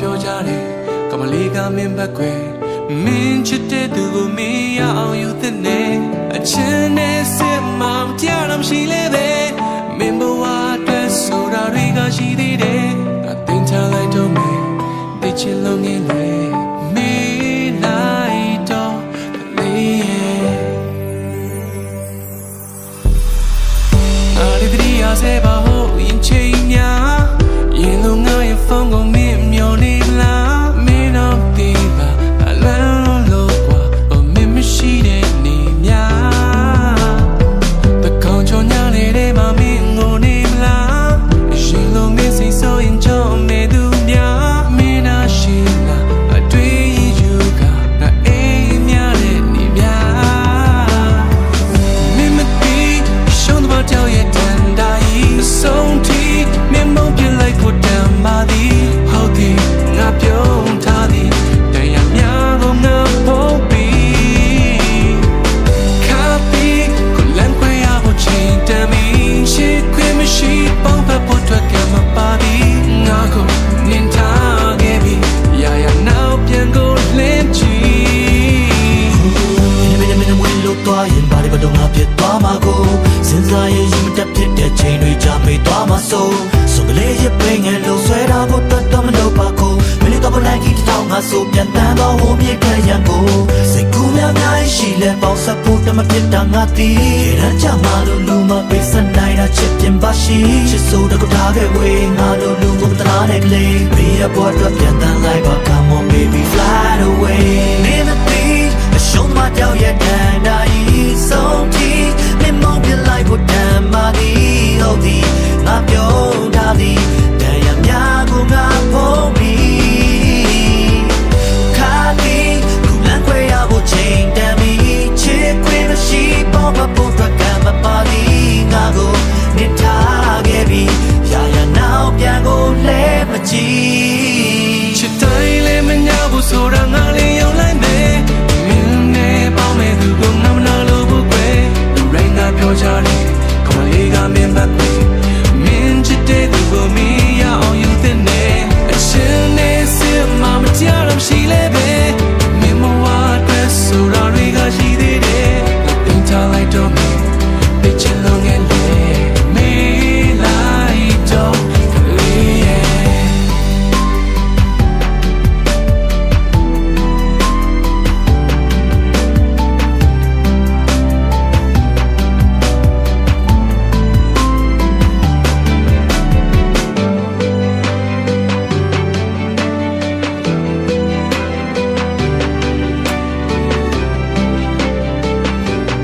ပြောကြတယ်ကမလေးကမင်းဘက်ခွဲမင်းချစ်တဲ့သူကိုမင်းရအောင်ယူတဲ့နေအချင်းနဲ့စစ်မှမကြားတော့ရှိလေပဲမင်းဘဝအတွက်ဆိုတာတွေကရှိသေးတယ်ငါတင်ချလိုက်တော့မင်းသိချင်လို့ငင်းလေမင်းလိုက်တော့ကလေးရဲ့အားလေးတည်းရစေပါဟိုရင်ချိန်များရင်လုံးငါရဲ့ဖုန်းကိုမင်းမျောနေလားမင်းတော့ဒီပါအလန်းလို့ကွာမင်းမရှိတဲ့နေများတကောင်ချောညာနေတဲ့မမင်းငိုနေမလားရင်လုံးမင်းစိတ်ဆိုရင်ချောနေသူများမင်းနာရှိလားအတွေ့ယူကငါအိမ်များတဲ့နေများမင်းမသိရှုံးတော့ကြောက်ရဲ့တန်တိုင်းအဆုံးထိမင်းမုန်းပြလိုက်ဖို့တန်ပါသည်ဟုတ်သည်ငါပြုံးထားသည်တရားများကိုငါဖို့ပြီးခါပြီးကိုလမ်းခွဲရဖို့ချိန်တန်ပြီးရှိခွင့်မရှိပေါင်းဖက်ဖို့ထွက်ကမပါသည်ငါကိုနင်ထားခဲ့ပြီရာရာနောက်ပြန်ကိုလင်းချီမင်းဝင်လို့သွားရင်ဘာတွေတော့ငါပြတ်သွားမှာကိုစဉ်းစားရင်ရင်မတက်ဖြစ်တဲ့ချိန်တွေကြာမေးသွားမှာဆိုကလေးရပင်ငယ်လို့ဆွဲတာဖို့တော့မလုပ်ပါကိုမင်းတော့ဘလိုက်ကြီးတောင်းငါဆိုပြန်တန်းတော့ဟိုမြေခရံကိုစိတ်ကူးများများရှိလဲပေါင်းစပ်ဖို့တမဖြစ်တာငါတီးရမ်းချမှာလို့လူမပေးစနိုင်တာချစ်ပြင်ပါရှိချစ်ဆိုတော့ထားခဲ့ဝေးငါတို့လူကိုတနာနဲ့ကလေးဘေးရပေါ်တော့ပြန်တန်းလိုက်ပါ Come on baby fly away never think အရှုံးမတောက်ရတဲ့တိုင်းဆုံးထိမင်းမောင်းပြလိုက်ဖို့တမ်းပါသည်ဟုတ်သည်ငါပြောထားသည်တရားများကိုငါဖို့ပြီးခါသည်ခုလမ်းခွဲရဖို့ချိန်တန်ပြီးချစ်ခွင့်မရှိပေါ်မပေါ်တော့ကမပါသည်ငါကိုနေထားခဲ့ပြီးရာရာနောက်ပြန်ကိုလဲမကြည့်ချစ်တိုင်းလည်းမညာဘူးဆိုတာငါလည်းယုံလိုက်မယ်မင်းနဲ့ပေါင်းမဲ့သူကိုငါမနာလို့ဘူးကွယ်လူတိုင်းကပြောကြတယ်ကမလေးကမင်းဘက်ခွဲမင်းချစ်တဲ့သူကိုမင်းရအောင်ယူတဲ့နေအချင်းနဲ့စစ်မှမကြားတော့ရှိလေပဲမင်းမဝတ်အတွက်ဆိုတာတွေကရှိသေးတယ်တင်ချလိုက်တော့မင်းသိချင်